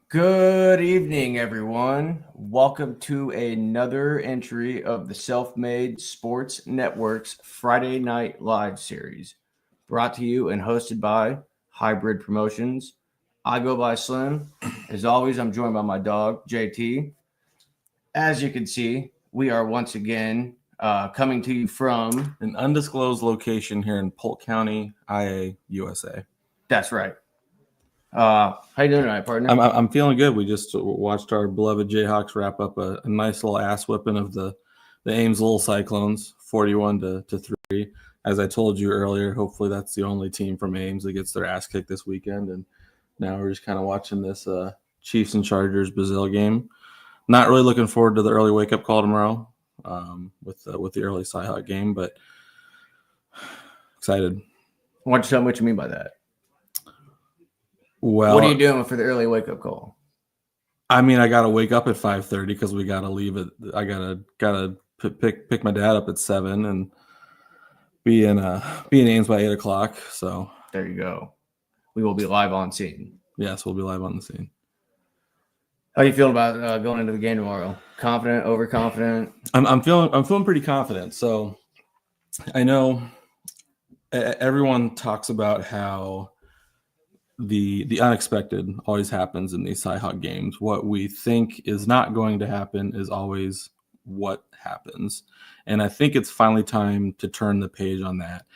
Good evening, everyone. Welcome to another entry of the Self-Made Sports Network's Friday Night Live series, brought to you and hosted by Hybrid Promotions. I go by Slim. As always, I'm joined by my dog, JT. As you can see, we are once again coming to you from an undisclosed location here in Polk County, IA, USA. That's right. How you doing tonight, partner? I'm feeling good. We just watched our beloved Jayhawks wrap up a nice little ass whipping of the Ames Little Cyclones, 41-3. As I told you earlier, hopefully that's the only team from Ames that gets their ass kicked this weekend. And now we're just kind of watching this Chiefs and Chargers Brazil game. Not really looking forward to the early wake up call tomorrow with the early Cyhawk game, but excited. Why don't you tell me what you mean by that? Well, what are you doing for the early wake up call? I mean, I gotta wake up at 5:30 because we gotta leave it. I gotta pick my dad up at 7 and be in Ames by 8:00. So there you go. We will be live on scene. Yes, we'll be live on the scene. How you feeling about going into the game tomorrow? Confident, overconfident? I'm feeling pretty confident. So I know everyone talks about how the unexpected always happens in these Cyhawk games. What we think is not going to happen is always what happens. And I think it's finally time to turn the page on that.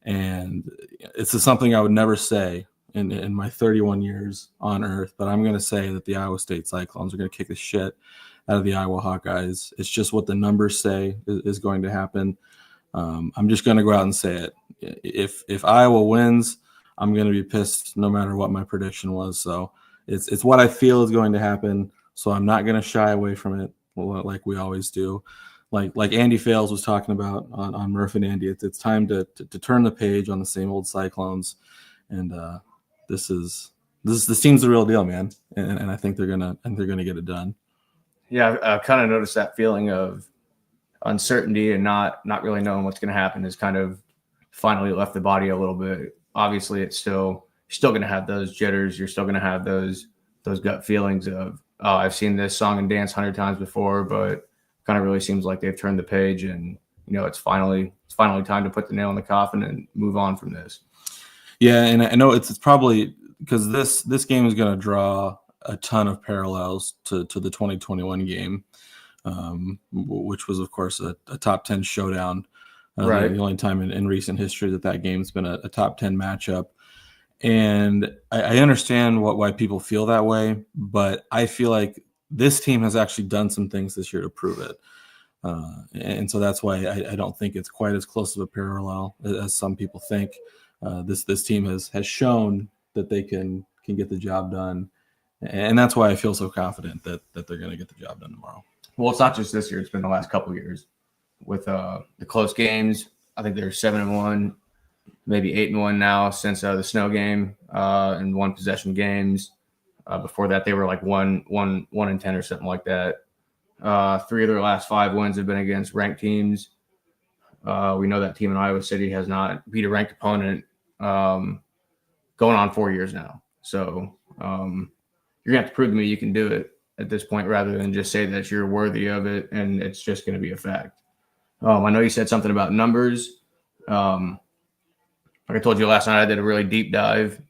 And it's something I would never say in my 31 years on earth, but I'm going to say that the Iowa State Cyclones are going to kick the shit out of the Iowa Hawkeyes. It's just what the numbers say is going to happen. I'm just going to go out and say it. If Iowa wins, I'm going to be pissed no matter what my prediction was. So it's what I feel is going to happen. So I'm not going to shy away from it like we always do. Like Andy Fales was talking about on Murph and Andy, it's time to turn the page on the same old Cyclones. And this team's the real deal, man. And I think they're gonna get it done. Yeah, I kind of noticed that feeling of uncertainty and not really knowing what's going to happen has kind of finally left the body a little bit. Obviously, it's you're still going to have those jitters. You're still going to have those gut feelings of, oh, I've seen this song and dance 100 times before, but kind of really seems like they've turned the page and it's finally time to put the nail in the coffin and move on from this. Yeah, and I know it's probably because this game is going to draw a ton of parallels to the 2021 game, which was of course a top 10 showdown. Right. The only time in recent history that game's been a top 10 matchup. And I understand why people feel that way, but I feel like this team has actually done some things this year to prove it. And so that's why I don't think it's quite as close of a parallel as some people think. This team has shown that they can get the job done. And that's why I feel so confident that they're going to get the job done tomorrow. Well, it's not just this year. It's been the last couple of years. With the close games, I think they're 7-1, maybe 8-1 now since the snow game and one possession games. Before that, they were like 1-10 or something like that. 3 of their last 5 wins have been against ranked teams. We know that team in Iowa City has not beat a ranked opponent going on 4 years now. So you're going to have to prove to me you can do it at this point rather than just say that you're worthy of it and it's just going to be a fact. I know you said something about numbers. Like I told you last night, I did a really deep dive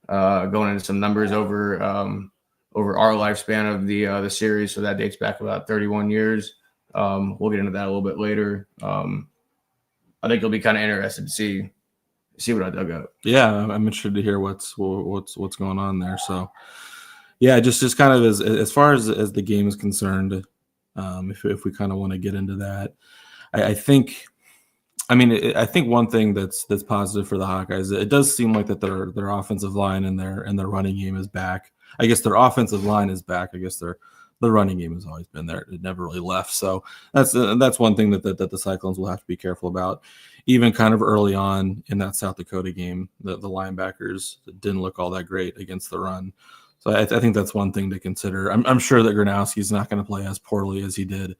going into some numbers over our lifespan of the series. So that dates back about 31 years. We'll get into that a little bit later. I think you'll be kind of interested to see what I dug up. Yeah, I'm interested to hear what's going on there. So, yeah, just kind of as far as the game is concerned, if we kind of want to get into that. I think one thing that's positive for the Hawkeyes, it does seem like that their offensive line and their running game is back. I guess their offensive line is back. I guess their running game has always been there. It never really left. So that's one thing that the Cyclones will have to be careful about. Even kind of early on in that South Dakota game, the linebackers didn't look all that great against the run. So I think that's one thing to consider. I'm sure that Gronowski's not going to play as poorly as he did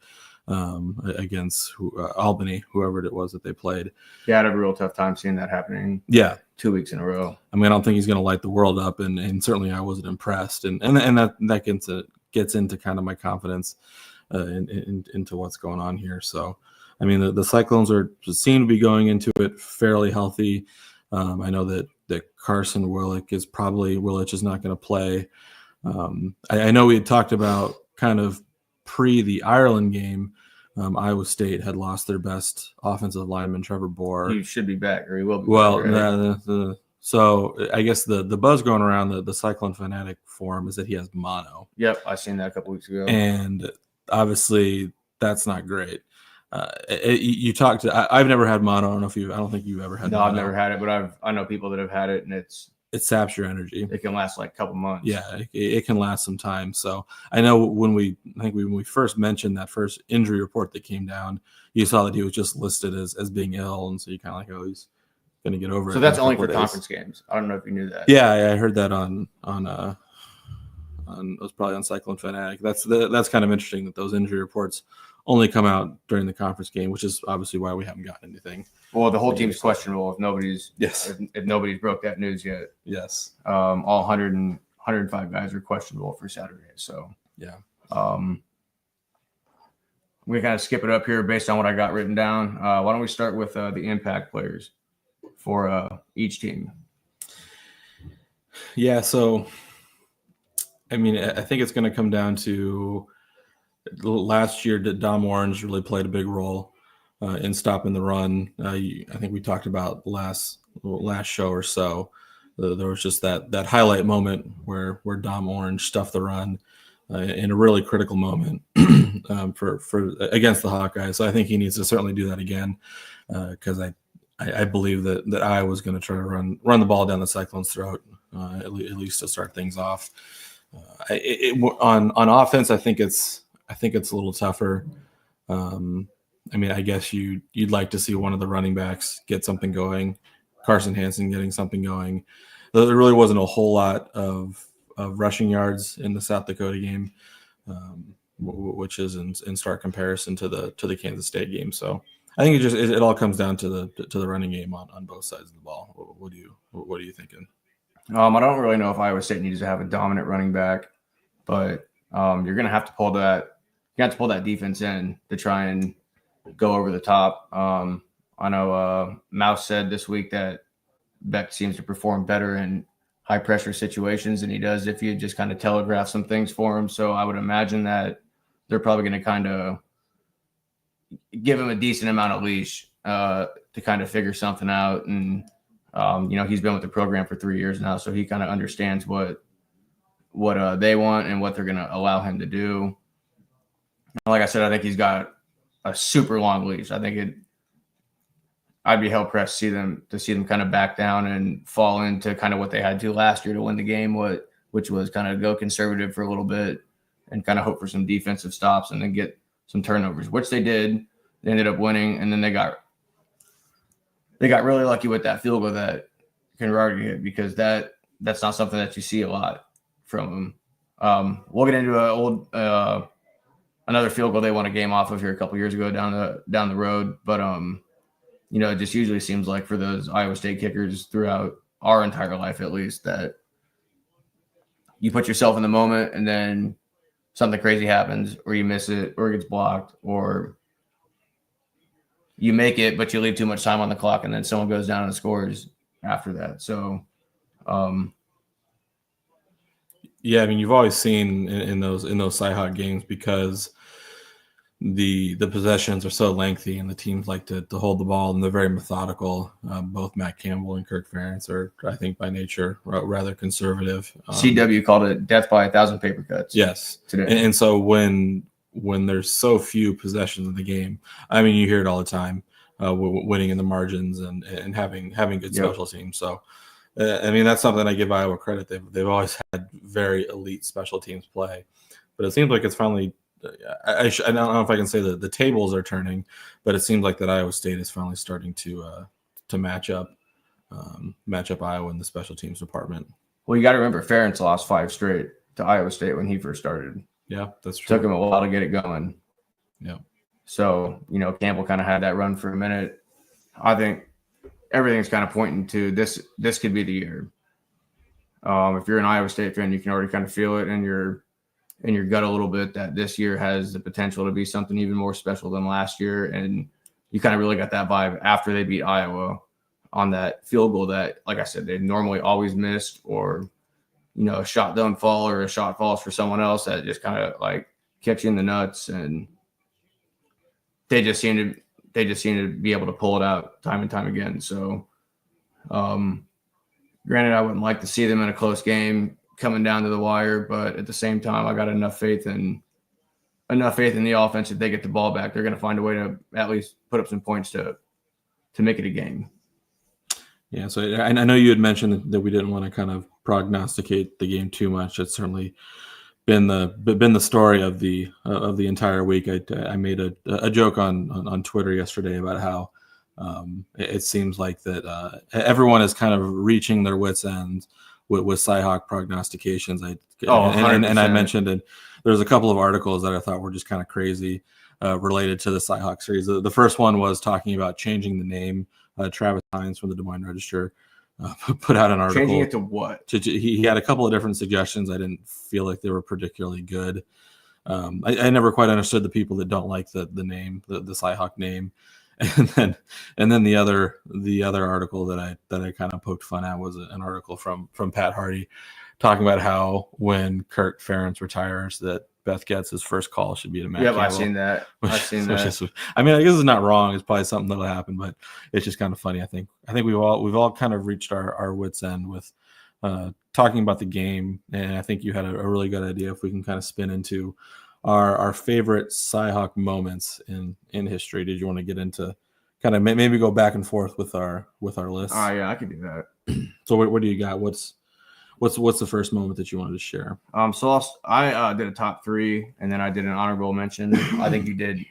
against Albany, whoever it was that they played. Yeah, I had a real tough time seeing that happening. Yeah. 2 weeks in a row. I mean, I don't think he's going to light the world up, and certainly I wasn't impressed. And that gets into kind of my confidence into what's going on here. So, I mean, the Cyclones seem to be going into it fairly healthy. I know that Carson Willich is not going to play. I know we had talked about kind of pre the Ireland game. Iowa State had lost their best offensive lineman, Trevor Bohr. He should be back, or he will be. Well, back, right? So I guess the buzz going around the Cyclone Fanatic forum is that he has mono. Yep, I seen that a couple weeks ago. And obviously that's not great. You talked to. I've never had mono. I don't think you've ever had. No, mono. I've never had it, but I know people that have had it, and it saps your energy. It can last like a couple months. Yeah, it can last some time. So I know when we first mentioned that first injury report that came down, you saw that he was just listed as being ill, and so you kind of like, oh, he's going to get over it. So that's only for conference games. I don't know if you knew that. Yeah, I heard that on it was probably on Cyclone Fanatic. That's kind of interesting that those injury reports only come out during the conference game, which is obviously why we haven't gotten anything. Well, the whole team's questionable if nobody's if nobody's broke that news yet. Yes. All 105 guys are questionable for Saturday. So yeah. We kind of skip it up here based on what I got written down. Why don't we start with the impact players for each team? Yeah. So, I mean, I think it's going to come down to last year. Dom Orange really played a big role in stopping the run. I think we talked about last show or so. There was just that highlight moment where Dom Orange stuffed the run in a really critical moment for against the Hawkeyes. So I think he needs to certainly do that again because I believe that Iowa's going to try to run the ball down the Cyclones' throat at least to start things off. On offense, I think it's a little tougher. I mean, I guess you'd like to see one of the running backs get something going. Carson Hansen getting something going. There really wasn't a whole lot of rushing yards in the South Dakota game, which is in stark comparison to the Kansas State game. So I think it all comes down to the running game on both sides of the ball. What are you thinking? I don't really know if Iowa State needs to have a dominant running back, but you're going to have to pull that defense in to try and go over the top. I know Mouse said this week that Beck seems to perform better in high pressure situations than he does if you just kind of telegraph some things for him. So I would imagine that they're probably going to kind of give him a decent amount of leash to kind of figure something out. And, he's been with the program for 3 years now, so he kind of understands what they want and what they're going to allow him to do. Like I said, I think he's got a super long leash. I think I'd be hell pressed to see them kind of back down and fall into kind of what they had to last year to win the game, which was kind of go conservative for a little bit and kind of hope for some defensive stops and then get some turnovers, which they did. They ended up winning, and then they got really lucky with that field goal that Conrad hit because that's not something that you see a lot from them. We'll get into another field goal they won a game off of here a couple years ago down the road, but it just usually seems like for those Iowa State kickers throughout our entire life, at least, that you put yourself in the moment and then something crazy happens or you miss it or it gets blocked or you make it, but you leave too much time on the clock and then someone goes down and scores after that. So, yeah, I mean, you've always seen in those Cyhawk games because the possessions are so lengthy and the teams like to hold the ball and they're very methodical. Both Matt Campbell and Kirk Ferentz are, I think, by nature rather conservative. CW called it death by 1,000 paper cuts. Yes, today. And so when there's so few possessions in the game, I mean, you hear it all the time, winning in the margins and having good special teams. So. I mean, that's something I give Iowa credit. They've always had very elite special teams play, but it seems like it's finally. I don't know if I can say that the tables are turning, but it seems like that Iowa State is finally starting to match up Iowa in the special teams department. Well, you got to remember, Ferentz lost 5 straight to Iowa State when he first started. Yeah, that's true. Took him a while to get it going. Yeah. So, Campbell kind of had that run for a minute. I think everything's kind of pointing to this could be the year. If you're an Iowa State fan, you can already kind of feel it in your gut a little bit that this year has the potential to be something even more special than last year. And you kind of really got that vibe after they beat Iowa on that field goal that, like I said, they normally always missed, or, a shot don't fall or a shot falls for someone else that just kind of like kicks you in the nuts. And they just seem to be able to pull it out time and time again. So, granted, I wouldn't like to see them in a close game coming down to the wire, but at the same time, I got enough faith in the offense. If they get the ball back, they're going to find a way to at least put up some points to make it a game. Yeah, so I know you had mentioned that we didn't want to kind of prognosticate the game too much. It's certainly been the story of the entire week. I made a joke on Twitter yesterday about how it seems like that everyone is kind of reaching their wits' end with Cyhawk prognostications. And I mentioned it. There's a couple of articles that I thought were just kind of crazy related to the Cyhawk series. The first one was talking about changing the name. Travis Hines from the Des Moines Register put out an article. Changing it to what? He had a couple of different suggestions. I didn't feel like they were particularly good. I never quite understood the people that don't like the name, the Cyhawk name. And then the other article that I kind of poked fun at was an article from Pat Hardy talking about how when Kirk Ferentz retires, that Beth Goetz's first call should be to Matt Campbell. I've seen that. I guess it's not wrong. It's probably something that'll happen, but it's just kind of funny. I think we've all kind of reached our wits' end with talking about the game, and I think you had a really good idea if we can kind of spin into our favorite Cyhawk moments in history. Did you want to get into kind of maybe go back and forth with our list? Yeah, I could do that. So what do you got? What's the first moment that you wanted to share? So I did a top 3, and then I did an honorable mention. I think you did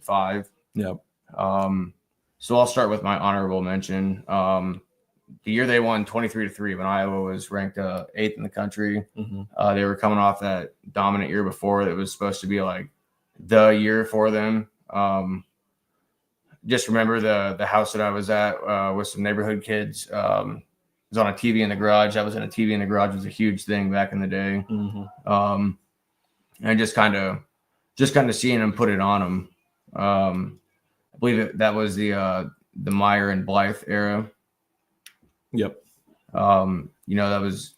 5. Yep. So I'll start with my honorable mention. The year they won 23-3 when Iowa was ranked 8th in the country. Mm-hmm. They were coming off that dominant year before. It was supposed to be like the year for them. Just remember the house that I was at with some neighborhood kids. It was on a TV in the garage. I was in a TV in the garage. It was a huge thing back in the day. Mm-hmm. And just kind of seeing them put it on them. I believe that was the Meyer and Blythe era. Yep. That was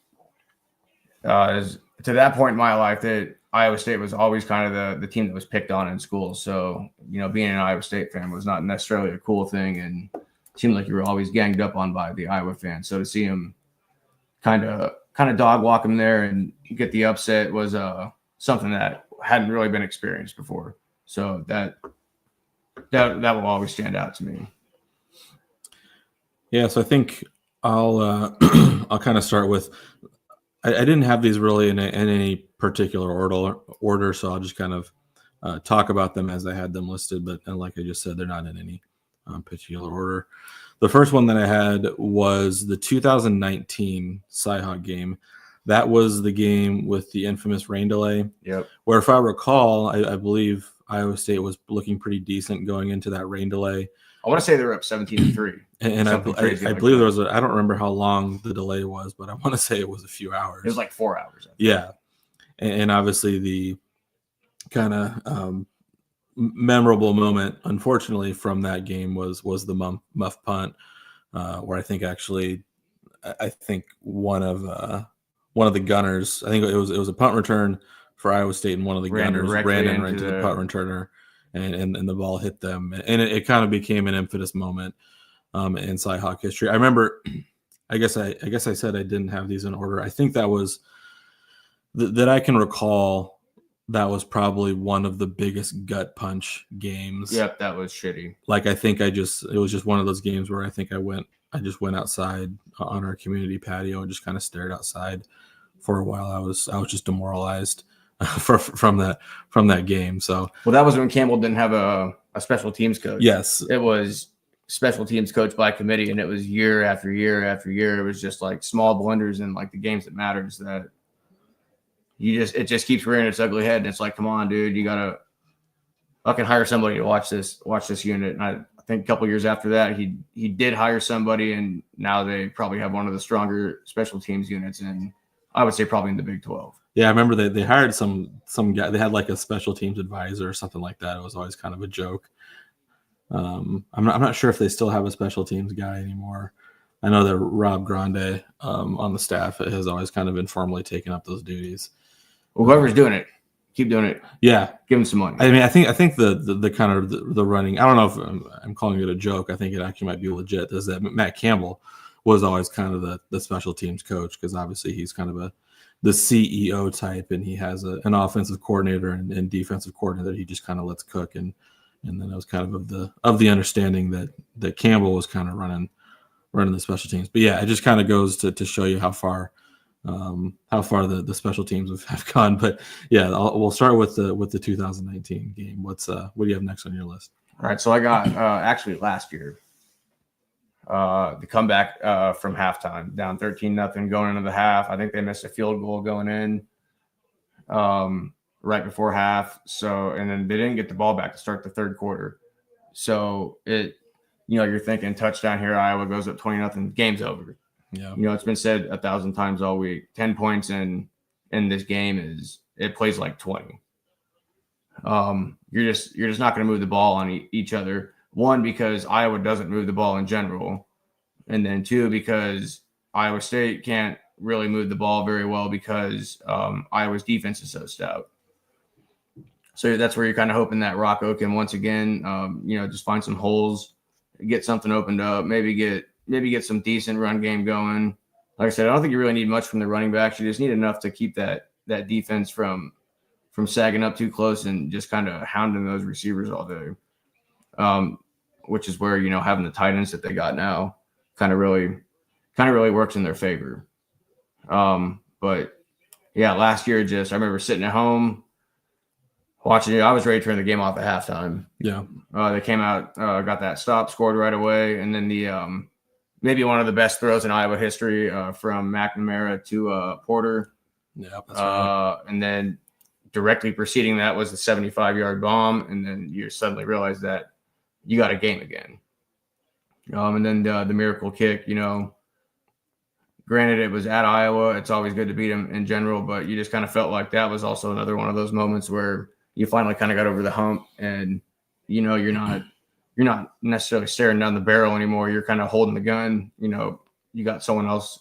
to that point in my life that Iowa State was always kind of the team that was picked on in school. So, being an Iowa State fan was not necessarily a cool thing, and it seemed like you were always ganged up on by the Iowa fans. So to see him kind of dog walk him there and get the upset was something that hadn't really been experienced before. So that will always stand out to me. Yeah, so I think I'll kind of start with. I didn't have these really in any particular order, so I'll just kind of talk about them as I had them listed. But like I just said, they're not in any particular order. The first one that I had was the 2019 Cyhawk game. That was the game with the infamous rain delay. Yep. Where, if I recall, I believe Iowa State was looking pretty decent going into that rain delay. I want to say they were up 17-3. And I believe there was I don't remember how long the delay was, but I want to say it was a few hours. It was like 4 hours. Yeah. And obviously the kind of memorable moment, unfortunately, from that game was the muff punt, where I think one of the gunners, I think it was a punt return for Iowa State, and one of the gunners ran into the punt returner, and the ball hit them, and it kind of became an infamous moment in Cyhawk history. I remember, I guess I said I didn't have these in order. I think that was that I can recall. That was probably one of the biggest gut punch games. Yep, that was shitty. Like, I think it was just one of those games where I think I just went outside on our community patio and just kind of stared outside for a while. I was just demoralized from that game. So, well, that was when Campbell didn't have a special teams coach. Yes, it was special teams coach by committee, and it was year after year after year. It was just like small blunders in like the games that matters that it just keeps rearing its ugly head. And it's like, come on, dude, you gotta I can hire somebody to watch this unit. And I think a couple years after that, he did hire somebody, and now they probably have one of the stronger special teams units, and I would say probably in the Big 12. Yeah, I remember they hired some guy. They had like a special teams advisor or something like that. It was always kind of a joke. I'm not sure if they still have a special teams guy anymore. I know that Rob Grande on the staff has always kind of informally taken up those duties. Well, whoever's doing it, keep doing it. Yeah, give them some money. I mean, I think the kind of the running. I don't know if I'm calling it a joke. I think it actually might be legit. Is that Matt Campbell was always kind of the special teams coach, because obviously he's kind of the CEO type, and he has an offensive coordinator and defensive coordinator that he just kind of lets cook, and then it was kind of the understanding that Campbell was kind of running the special teams. But yeah, it just kind of goes to show you how far the special teams have gone. But yeah, we'll start with the 2019 game. What do you have next on your list? All right, so I got actually last year the comeback from halftime, down 13-0 going into the half. I think they missed a field goal going in right before half. So, and then they didn't get the ball back to start the third quarter. So you're thinking touchdown here, Iowa goes up 20-0, game's over. Yeah. It's been said 1,000 times all week. 10 points in this game it plays like 20. You're just not going to move the ball on each other. One, because Iowa doesn't move the ball in general, and then two, because Iowa State can't really move the ball very well because Iowa's defense is so stout. So that's where you're kind of hoping that Rocco can once again, just find some holes, get something opened up, maybe get some decent run game going. Like I said, I don't think you really need much from the running backs. You just need enough to keep that defense from sagging up too close and just kind of hounding those receivers all day. Which is where, having the tight ends that they got now kind of really works in their favor. But yeah, last year I remember sitting at home watching it. I was ready to turn the game off at halftime. Yeah. They came out, got that stop, scored right away. And then the, maybe one of the best throws in Iowa history from McNamara to Porter. Yeah. That's right. And then directly preceding that was the 75-yard bomb. And then you suddenly realize that you got a game again. And then the miracle kick, granted it was at Iowa. It's always good to beat them in general, but you just kind of felt like that was also another one of those moments where you finally kind of got over the hump, and you're not necessarily staring down the barrel anymore. You're kind of holding the gun. You got someone else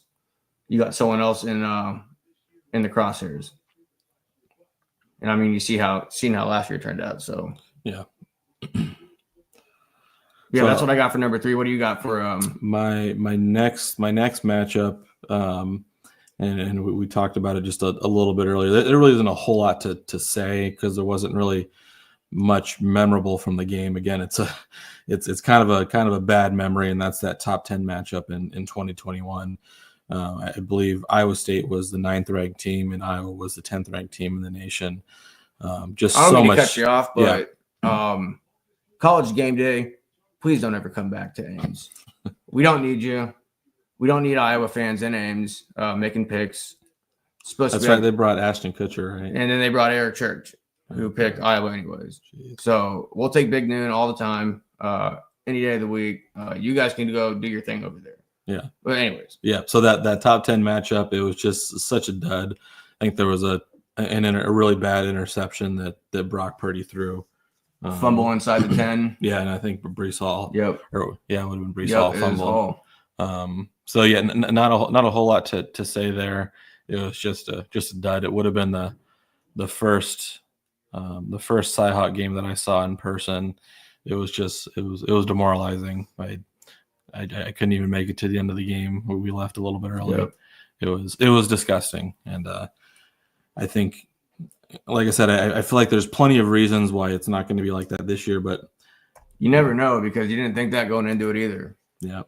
in the crosshairs. And I mean, seen how last year turned out. So yeah. Yeah, so that's what I got for number 3. What do you got for my next matchup? And we talked about it just a little bit earlier. There really isn't a whole lot to say because there wasn't really much memorable from the game. Again, it's kind of a bad memory, and that's that top 10 matchup in 2021. I believe Iowa State was the 9th ranked team, and Iowa was the 10th ranked team in the nation. Just I don't so mean much. To cut you off, but College game day. Please don't ever come back to Ames. We don't need you. We don't need Iowa fans in Ames making picks. That's right. They brought Ashton Kutcher, right? And then they brought Eric Church, who picked Iowa anyways. Jeez. So we'll take Big Noon all the time, any day of the week. You guys can go do your thing over there. Yeah. But anyways. Yeah. So that top 10 matchup, it was just such a dud. I think there was a really bad interception that Brock Purdy threw. Fumble inside the 10. Yeah, and I think Breece Hall. Yep. It would have been Breece Hall fumble. So yeah, not a whole lot to say there. It was just a dud. It would have been the first Cyhawk game that I saw in person. It was demoralizing. I couldn't even make it to the end of the game. We left a little bit early. Yep. It was disgusting, and I think, like I said, I feel like there's plenty of reasons why it's not going to be like that this year, but you never know because you didn't think that going into it either. Yeah.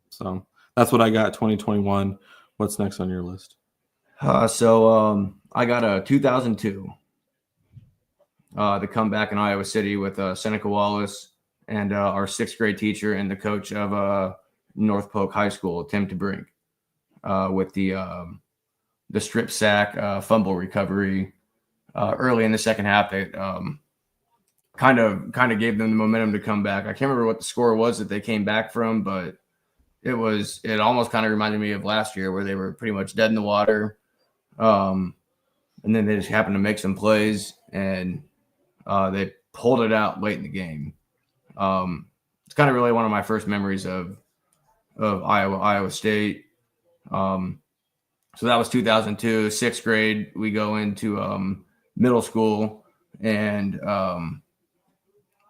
So that's what I got. 2021. What's next on your list? So I got a 2002. The comeback in Iowa City with Seneca Wallace and our 6th grade teacher and the coach of North Polk High School, Tim DeBrink, with the strip sack, fumble recovery early in the second half. kind of gave them the momentum to come back. I can't remember what the score was that they came back from, but it almost kind of reminded me of last year where they were pretty much dead in the water. And then they just happened to make some plays and they pulled it out late in the game. It's kind of really one of my first memories of Iowa State. So that was 2002, 6th grade. We go into middle school, and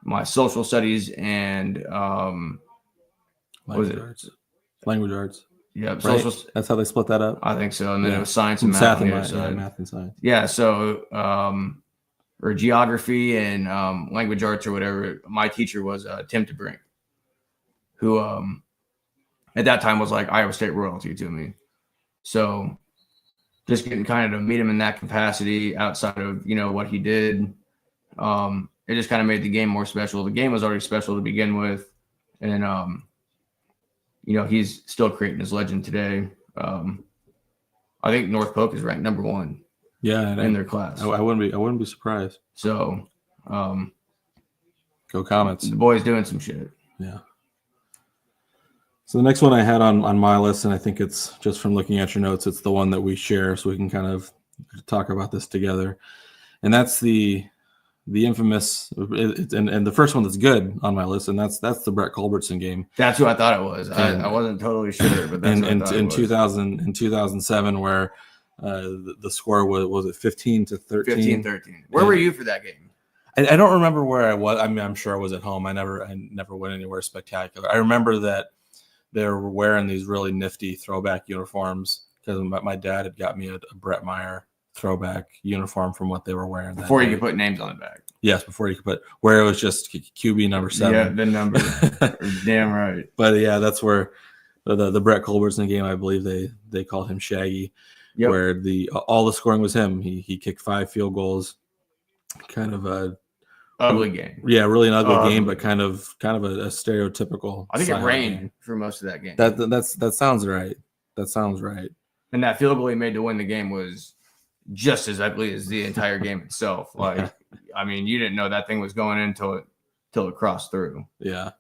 my social studies and what was it? Language arts. Yeah, Right? social. That's how they split that up. I think so. And then Yeah. it was science and math. on the other Yeah, side. math and science. Yeah, so or geography and language arts or whatever. My teacher was Tim DeBrink, who at that time was like Iowa State royalty to me. So just getting kind of to meet him in that capacity outside of, what he did, it just kind of made the game more special. The game was already special to begin with. And, he's still creating his legend today. I think North Polk is ranked number 1 in their class. I wouldn't be surprised. So Go Comets. the boy's doing some shit. Yeah. So the next one I had on my list, and I think it's just from looking at your notes, it's the one that we share, so we can kind of talk about this together. And that's the infamous, and the first one that's good on my list, and that's the Brett Culbertson game. That's who I thought it was. I wasn't totally sure, but that's in 2007, where the score was it 15-13. 15-13. Where were you for that game? I don't remember where I was. I mean, I'm sure I was at home. I never went anywhere spectacular. I remember that they were wearing these really nifty throwback uniforms because my dad had got me a Brett Meyer throwback uniform from what they were wearing. Before you could put names on the back. Yes, before you could put, where it was just QB number 7. Yeah, the number. Damn right. But yeah, that's where the Brett Culbertson game, I believe they called him Shaggy, where all the scoring was him. He kicked 5 field goals. Kind of a ugly game. Yeah, really an ugly game, but kind of a stereotypical. I think it rained for most of that game. That sounds right. That sounds right. And that field goal he made to win the game was just as ugly as the entire game itself. Like, I mean, you didn't know that thing was going in till it crossed through. Yeah.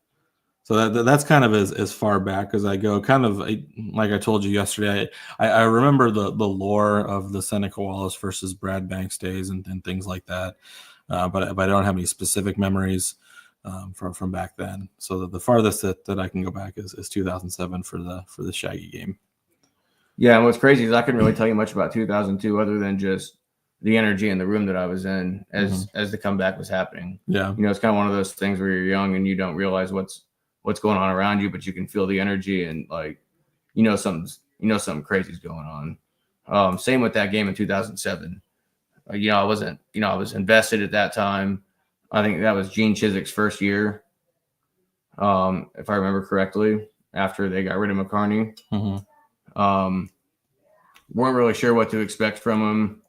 So that's kind of as far back as I go. Kind of like I told you yesterday, I remember the lore of the Seneca Wallace versus Brad Banks days and things like that. But I don't have any specific memories from back then. So the farthest that I can go back is 2007 for the Shaggy game. Yeah, and what's crazy is I couldn't really tell you much about 2002 other than just the energy in the room that I was in as the comeback was happening. Yeah, it's kind of one of those things where you're young and you don't realize what's going on around you, but you can feel the energy and something crazy's going on. Same with that game in 2007. I was invested at that time. I think that was Gene Chiswick's first year, if I remember correctly, after they got rid of McCarney. Weren't really sure what to expect from him.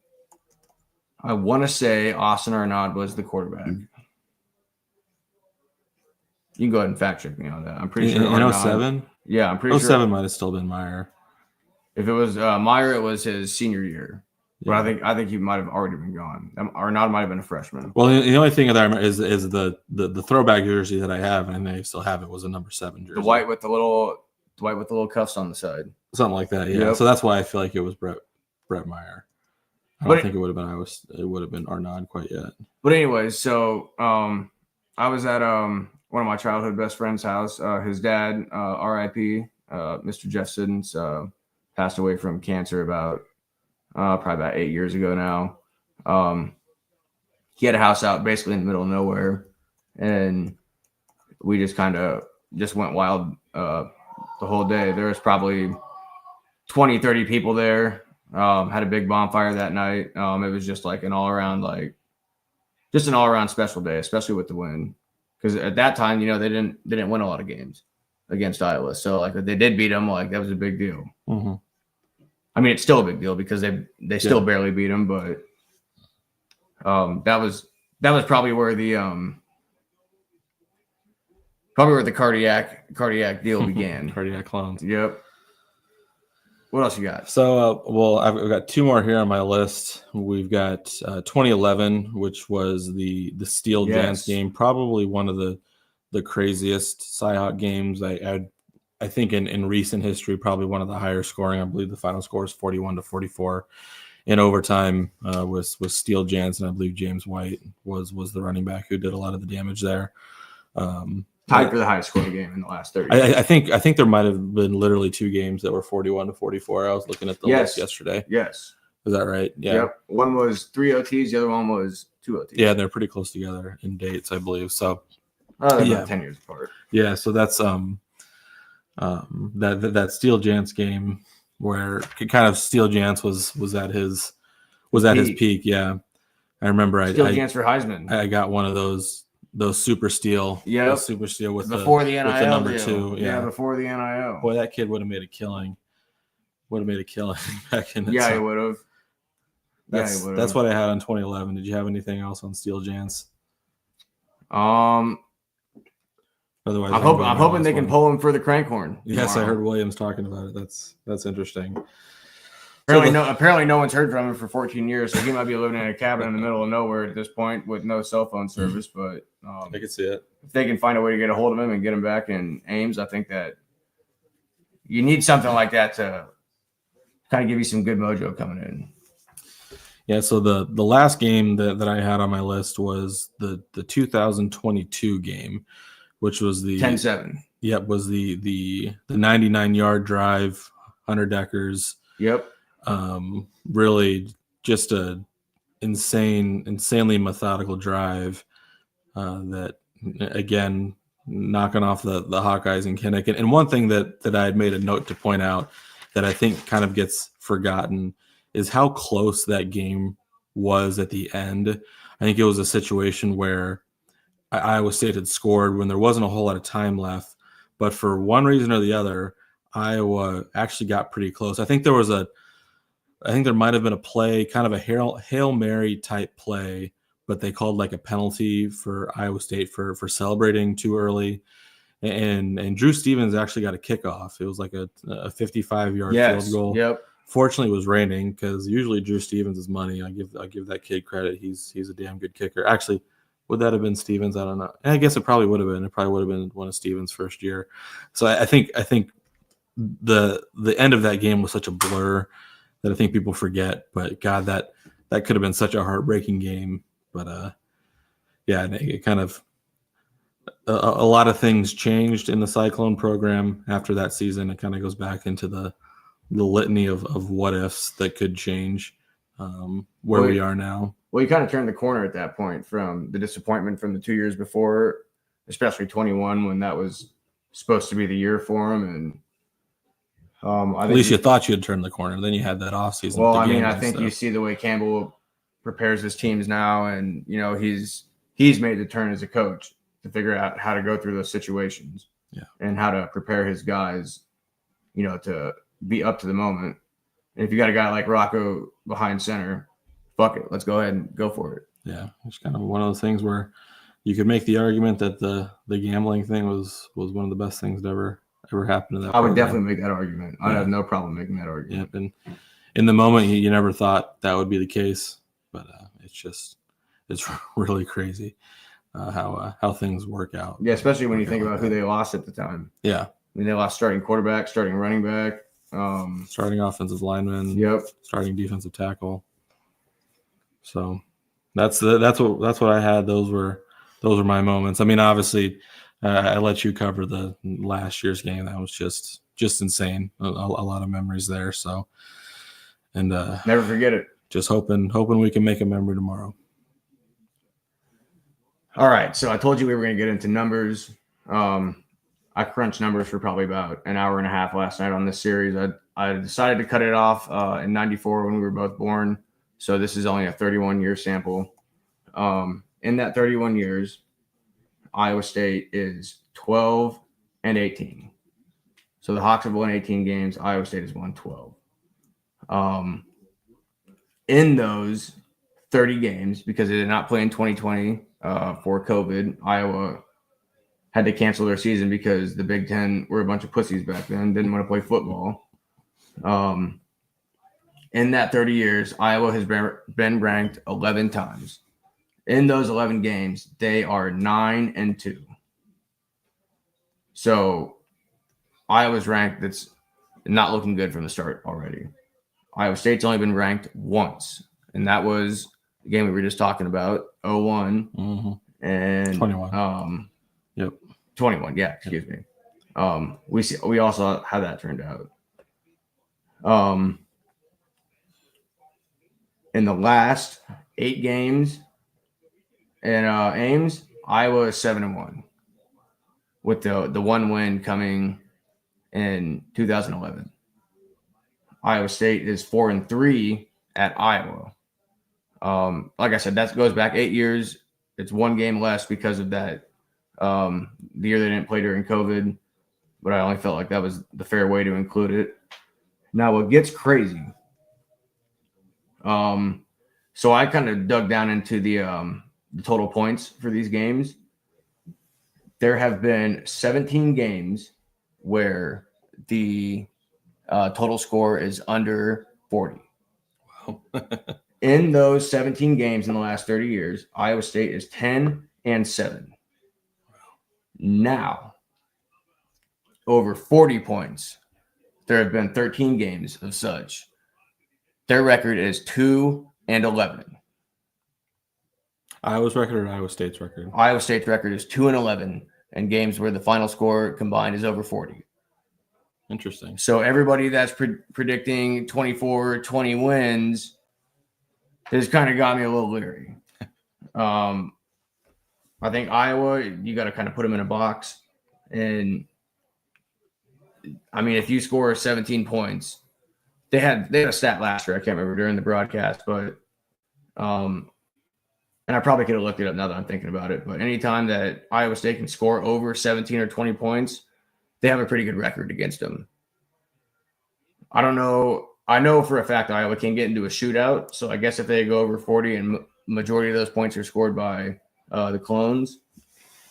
I want to say Austin Arnaud was the quarterback. You can go ahead and fact check me on that. I'm pretty sure in 07? Yeah, I'm pretty sure 07 might have still been Meyer. If it was Meyer, it was his senior year. Yeah. But I think he might have already been gone. Arnaud might have been a freshman. Well, the only thing that I remember is the throwback jersey that I have, and I still have it, was a number 7 jersey. The white with the little cuffs on the side. Something like that, yeah. Yep. So that's why I feel like it was Brett Meyer. I don't think it would have been Arnaud quite yet. But anyways, so I was at one of my childhood best friend's house. His dad, R.I.P., Mr. Jeff Siddons, passed away from cancer probably about 8 years ago now. He had a house out basically in the middle of nowhere, and we just kind of went wild the whole day. There was probably 20, 30 people there. Had a big bonfire that night. It was just like an all-around special day, especially with the win. Because at that time, they didn't win a lot of games against Iowa. So like if they did beat them, like that was a big deal. Mm-hmm. I mean, it's still a big deal because they still barely beat them, but that was probably where the cardiac deal began. Cardiac clones. Yep. What else you got? So, well, I've got two more here on my list. We've got 2011, which was the Steel Jans Yes. game, probably one of the craziest Cyhawk games I think in recent history, probably one of the higher scoring. I believe the final score is 41-44 in overtime with Steel Jans, and I believe James White was the running back who did a lot of the damage there. Tied for the highest scoring game in the last 30 years. I think there might have been literally two games that were 41-44. I was looking at the list yesterday. Yes. Is that right? Yeah. Yep. One was 3 OTs, the other one was 2 OTs. Yeah, they're pretty close together in dates, I believe. So they're yeah. about 10 years apart. Yeah, so that's that Steel Jans game where kind of Steel Jans was at his peak. Yeah. I remember Steel Jans for Heisman. I got one of those Super Steel. Yeah. Super Steel with before the NIL with the number deal. 2. Yeah. Before the NIL. Boy, that kid would have made a killing. Back in the Yeah, he would have. That's what I had on 2011. Did you have anything else on Steel Jans? Otherwise, I'm hoping they can pull him for the Crankhorn. Yes, I heard Williams talking about it. That's interesting. Apparently, no one's heard from him for 14 years, so he might be living in a cabin in the middle of nowhere at this point with no cell phone service. But I can see it. If they can find a way to get a hold of him and get him back in Ames, I think that you need something like that to kind of give you some good mojo coming in. Yeah, so the last game that I had on my list was the 2022 game, which was the 10-7. Yep, was the 99-yard drive, Hunter Deckers. Yep. Really just a insanely methodical drive that, again, knocking off the Hawkeyes and Kinnick. And one thing that I had made a note to point out that I think kind of gets forgotten is how close that game was at the end. I think it was a situation where Iowa State had scored when there wasn't a whole lot of time left, but for one reason or the other, Iowa actually got pretty close. I think there might have been a play, kind of a Hail Mary type play, but they called like a penalty for Iowa State for celebrating too early. And Drew Stevens actually got a kickoff. It was like a 55-yard field goal. Yep. Fortunately, it was raining because usually Drew Stevens is money. I give that kid credit. He's a damn good kicker. Actually, would that have been Stevens? I don't know. And I guess it probably would have been. It probably would have been one of Stevens' first year. So I think the end of that game was such a blur that I think people forget. But God, that could have been such a heartbreaking game. But yeah, it kind of a lot of things changed in the Cyclone program after that season. It kind of goes back into the litany of what ifs that could change where we are now. Well, you kind of turned the corner at that point from the disappointment from the 2 years before, especially 21 when that was supposed to be the year for him. And at least you thought you had turned the corner. Then you had that offseason. Well, I think you see the way Campbell prepares his teams now, and he's made the turn as a coach to figure out how to go through those situations, and how to prepare his guys, to be up to the moment. And if you got a guy like Rocco behind center, fuck it, let's go ahead and go for it. Yeah, it's kind of one of those things where you could make the argument that the gambling thing was one of the best things that ever happened to that. I would definitely make that argument. I'd have no problem making that argument. Yep. And in the moment, you never thought that would be the case, but it's really crazy how things work out. Yeah, especially when you think about who they lost at the time. Yeah. I mean, they lost starting quarterback, starting running back, starting offensive lineman. Yep. Starting defensive tackle. So that's what I had. Those were my moments. I mean, obviously, I let you cover the last year's game. That was just insane. A lot of memories there. So, and never forget it. Just hoping we can make a memory tomorrow. All right. So I told you we were going to get into numbers. I crunched numbers for probably about an hour and a half last night on this series. I decided to cut it off in 94 when we were both born. So this is only a 31-year sample. In that 31 years, Iowa State is 12-18. So the Hawks have won 18 games. Iowa State has won 12. In those 30 games, because they did not play in 2020 for COVID, Iowa had to cancel their season because the Big Ten were a bunch of pussies back then, didn't want to play football. In that 30 years, Iowa has been ranked 11 times. In those 11 games, they are 9-2. So Iowa's ranked that's not looking good from the start already. Iowa State's only been ranked once, and that was the game we were just talking about, 0-1 and 21. 21. Yeah, excuse me. We also saw how that turned out. In the last 8 games in Ames, Iowa is 7-1, with the one win coming in 2011. Iowa State is 4-3 at Iowa. Like I said, that goes back 8 years. It's one game less because of that. The year they didn't play during COVID, but I only felt like that was the fair way to include it. Now, what gets crazy, so I kind of dug down into the total points for these games. There have been 17 games where the total score is under 40. Wow. In those 17 games in the last 30 years, Iowa State is 10-7. Now, over 40 points, there have been 13 games of such. Their record is 2-11. Iowa's record or Iowa State's record? Iowa State's record is 2-11 in games where the final score combined is over 40. Interesting. So everybody that's predicting 24-20 wins has kind of got me a little leery. I think Iowa, you got to kind of put them in a box. And, I mean, if you score 17 points, they had a stat last year. I can't remember during the broadcast, but and I probably could have looked it up now that I'm thinking about it. But anytime that Iowa State can score over 17 or 20 points, they have a pretty good record against them. I don't know. I know for a fact Iowa can get into a shootout. So I guess if they go over 40 and majority of those points are scored by the Clones,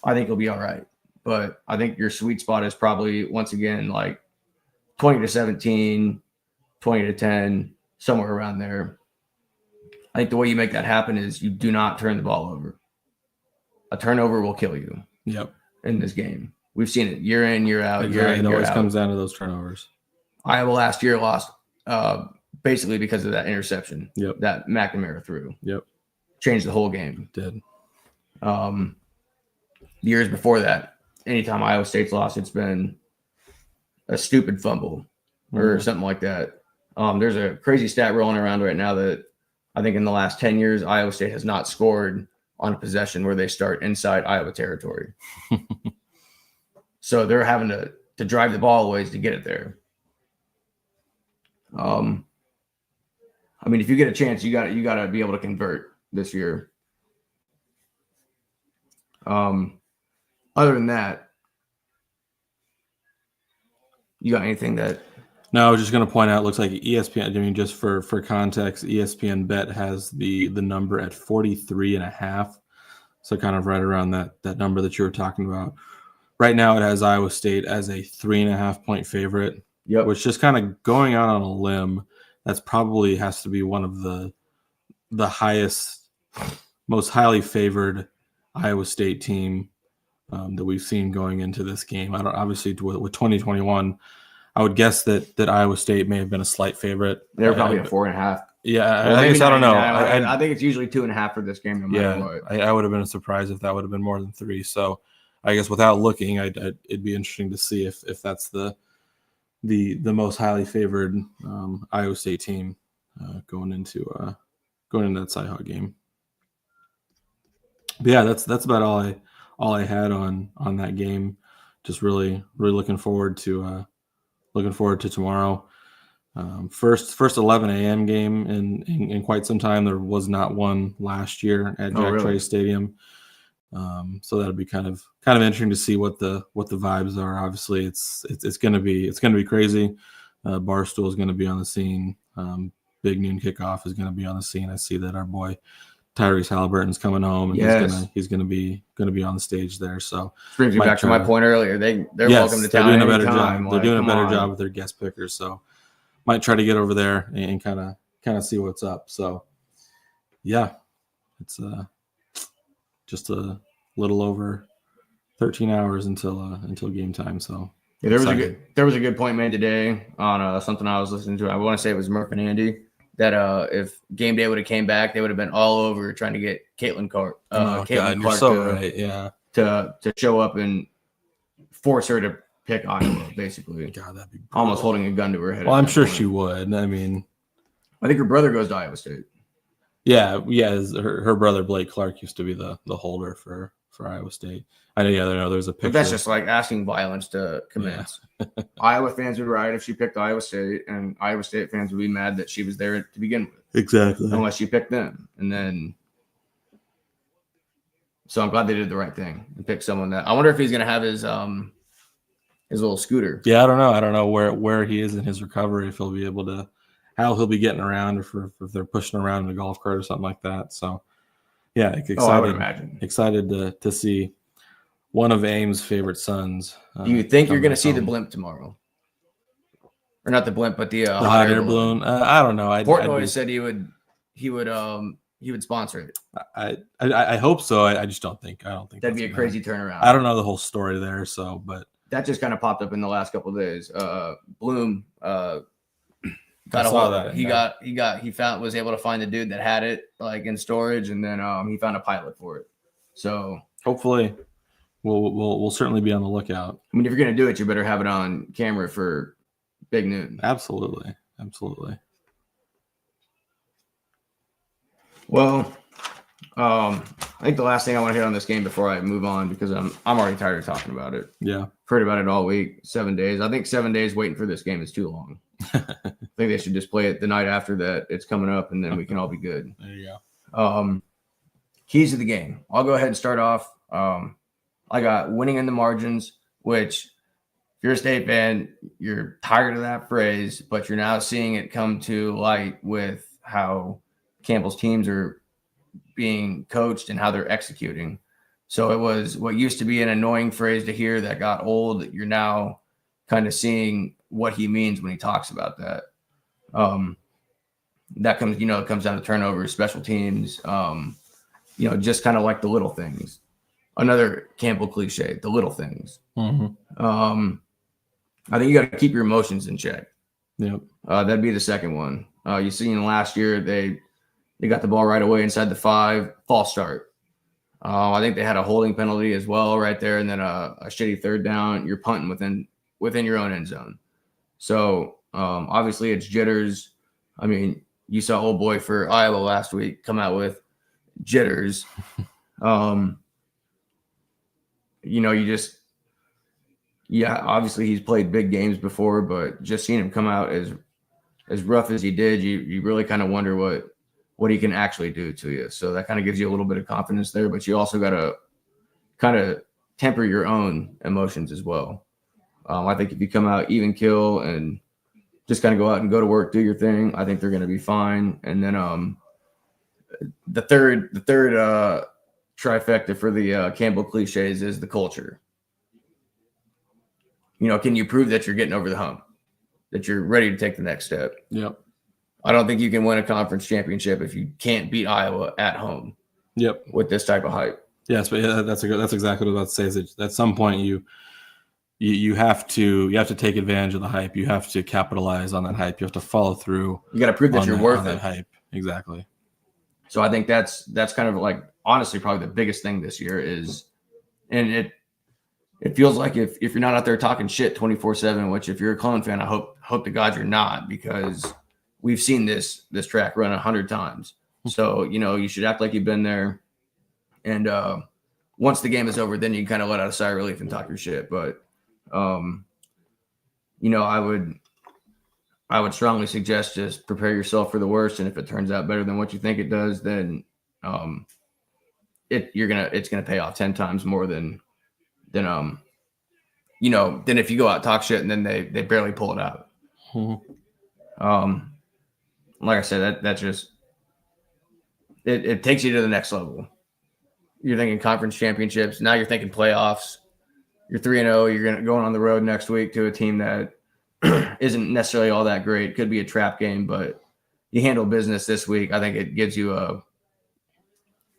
I think it'll be all right. But I think your sweet spot is probably, once again, like 20-17, 20-10, somewhere around there. I think the way you make that happen is you do not turn the ball over. A turnover will kill you. Yep. In this game. We've seen it year in, year out. Exactly. It always comes down to those turnovers. Iowa last year lost basically because of that interception that McNamara threw. Yep. Changed the whole game. It did. Years before that, anytime Iowa State's lost, it's been a stupid fumble or something like that. There's a crazy stat rolling around right now that I think in the last 10 years, Iowa State has not scored on a possession where they start inside Iowa territory. So they're having to drive the ball ways to get it there. I mean, if you get a chance, you got to be able to convert this year. Other than that, you got anything that? No, I was just going to point out, it looks like ESPN, I mean, just for context, ESPN Bet has the number at 43.5. So kind of right around that number that you were talking about. Right now it has Iowa State as a 3.5-point favorite, which just kind of going out on a limb, that's probably has to be one of the highest, most highly favored Iowa State team that we've seen going into this game. I don't, obviously with 2021, I would guess that Iowa State may have been a slight favorite. They're probably a 4.5. Yeah, I don't know. I think it's usually 2.5 for this game. No matter what. I would have been surprised if that would have been more than 3. So I guess without looking, it'd be interesting to see if that's the most highly favored Iowa State team going into that Cyhawk game. But yeah, that's about all I had on that game. Just really looking forward to tomorrow. First 11 a.m. game in quite some time. There was not one last year at Jack Trey Stadium. So that'll be kind of interesting to see what the vibes are. Obviously, it's going to be crazy. Barstool is going to be on the scene. Big noon kickoff is going to be on the scene. I see that our boy Tyrese Halliburton's coming home, and he's going to be on the stage there. So brings me back to my point earlier. They're welcome to town. They're doing a better job. They're doing a better job with their guest pickers. So might try to get over there and kind of see what's up. So yeah, it's just a little over 13 hours until game time. So yeah, there was a good point made today on something I was listening to. I want to say it was Murph and Andy that if game day would have came back, they would have been all over trying to get Caitlin Clark. You're so right. Yeah, to show up and force her to pick Iowa, basically. God, that'd be almost holding a gun to her head. Well, I'm sure she would. I mean, I think her brother goes to Iowa State. Yeah. Her brother Blake Clark used to be the holder for Iowa State. I know. Yeah, there's a picture. But that's just like asking violence to commence. Yeah. Iowa fans would riot if she picked Iowa State, and Iowa State fans would be mad that she was there to begin with. Exactly. Unless she picked them, and then. So I'm glad they did the right thing and picked someone that. I wonder if he's going to have his little scooter. Yeah, I don't know. I don't know where he is in his recovery. If he'll be able to, how he'll be getting around, if they're pushing around in a golf cart or something like that. So, yeah, excited. I would imagine. Excited to see one of Aim's favorite sons. Do you think you're going to see the blimp tomorrow? Or not the blimp, but the hot air balloon? I don't know. Portnoy said he would sponsor it. I hope so. I just don't think. That'd be a crazy turnaround. I don't know the whole story there, so but that just kind of popped up in the last couple of days. Bloom got was able to find the dude that had it like in storage, and then he found a pilot for it. So hopefully, we'll certainly be on the lookout. I mean, if you're gonna do it, you better have it on camera for Big Noon. Absolutely. Well, I think the last thing I want to hit on this game before I move on, because I'm already tired of talking about it. Yeah. Heard about it all week. 7 days. I think 7 days waiting for this game is too long. I think they should just play it the night after that it's coming up, and then we can all be good. There you go. Keys of the game. I'll go ahead and start off. I got winning in the margins, which if you're a State fan, you're tired of that phrase, but you're now seeing it come to light with how Campbell's teams are being coached and how they're executing. So it was what used to be an annoying phrase to hear that got old. You're now kind of seeing what he means when he talks about that. That comes, it comes down to turnovers, special teams, just kind of like the little things. Another Campbell cliche, the little things. Mm-hmm. I think you got to keep your emotions in check. Yep. That'd be the second one. You seen last year, they got the ball right away inside the 5, false start. I think they had a holding penalty as well right there, and then a shitty third down. You're punting within your own end zone. So obviously it's jitters. I mean, you saw old boy for Iowa last week come out with jitters. Obviously he's played big games before, but just seeing him come out as rough as he did, you really kind of wonder what he can actually do to you. So that kind of gives you a little bit of confidence there, but you also got to kind of temper your own emotions as well. I think if you come out even kill and just kind of go out and go to work, do your thing, I think they're going to be fine. And then the third trifecta for the Campbell cliches is the culture. Can you prove that you're getting over the hump, that you're ready to take the next step? Yep. I don't think you can win a conference championship if you can't beat Iowa at home. Yep. With this type of hype. Yes, but that's exactly what I was about to say. Is that at some point you have to take advantage of the hype. You have to capitalize on that hype. You have to follow through. You got to prove that you're worth it. Hype. Exactly. So I think that's kind of like honestly probably the biggest thing this year is, and it feels like if you're not out there talking shit 24/7, which if you're a Clone fan, I hope to God you're not, because we've seen this track run 100 times. So, you should act like you've been there. And once the game is over, then you kind of let out a sigh of relief and talk your shit. But, I would strongly suggest just prepare yourself for the worst. And if it turns out better than what you think it does, then it's going to pay off 10 times more than if you go out and talk shit and then they barely pull it out. Mm-hmm. Like I said, that just it takes you to the next level. You're thinking conference championships. Now you're thinking playoffs. You're 3-0. You're going on the road next week to a team that isn't necessarily all that great. Could be a trap game, but you handle business this week. I think it gives you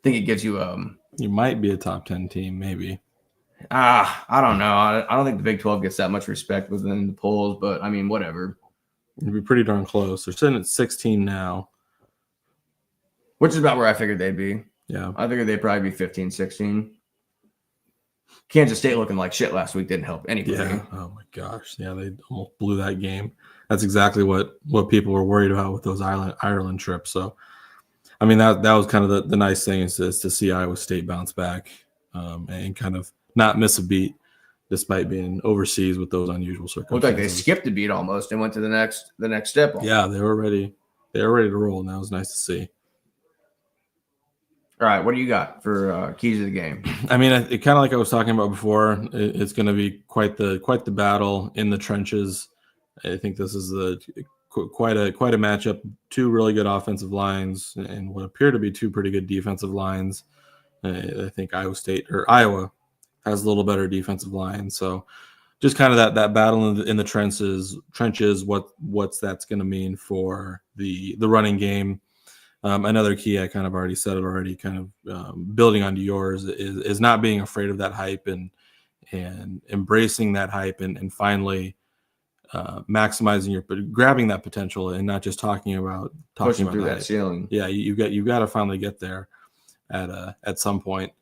You might be a top 10 team, maybe. I don't know. I don't think the Big 12 gets that much respect within the polls, but I mean, whatever. It'd be pretty darn close. They're sitting at 16 now. Which is about where I figured they'd be. Yeah. I figured they'd probably be 15, 16. Kansas State looking like shit last week didn't help anybody. Yeah. Oh my gosh. Yeah, they almost blew that game. That's exactly what people were worried about with those Ireland trips. So, I mean, that was kind of the nice thing is to see Iowa State bounce back and kind of not miss a beat despite being overseas with those unusual circumstances. Looked like they skipped a beat almost and went to the next step. Yeah, they were ready. They were ready to roll, and that was nice to see. All right, what do you got for keys of the game? I mean, it kind of like I was talking about before. It's going to be quite the battle in the trenches. I think this is quite a matchup. Two really good offensive lines and what appear to be two pretty good defensive lines. I think Iowa has a little better defensive line. So just kind of that battle in the trenches. What's that's going to mean for the running game. Another key, I kind of already said it already, kind of building onto yours is not being afraid of that hype and embracing that hype and finally maximizing grabbing that potential and not just talking about pushing through that ceiling. Yeah, you've got to finally get there at some point.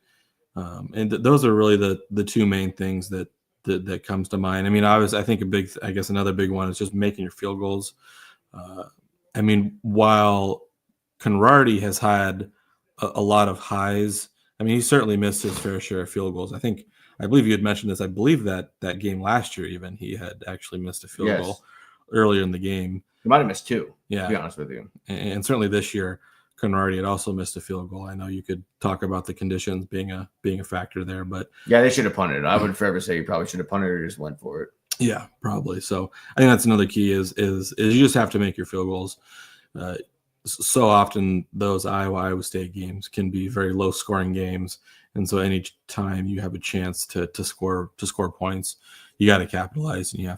And those are really the two main things that comes to mind. I mean, I think another big one is just making your field goals. I mean, while Conrarty has had a lot of highs. I mean, he certainly missed his fair share of field goals. I believe you had mentioned this. I believe that game last year, even he had actually missed a field goal earlier in the game. He might have missed two. Yeah, to be honest with you. And certainly this year, Conrarty had also missed a field goal. I know you could talk about the conditions being a factor there, but yeah, they should have punted. I would forever say you probably should have punted or just went for it. Yeah, probably. So I think that's another key is you just have to make your field goals. So often those Iowa State games can be very low scoring games. And so any time you have a chance to score points, you got to capitalize and you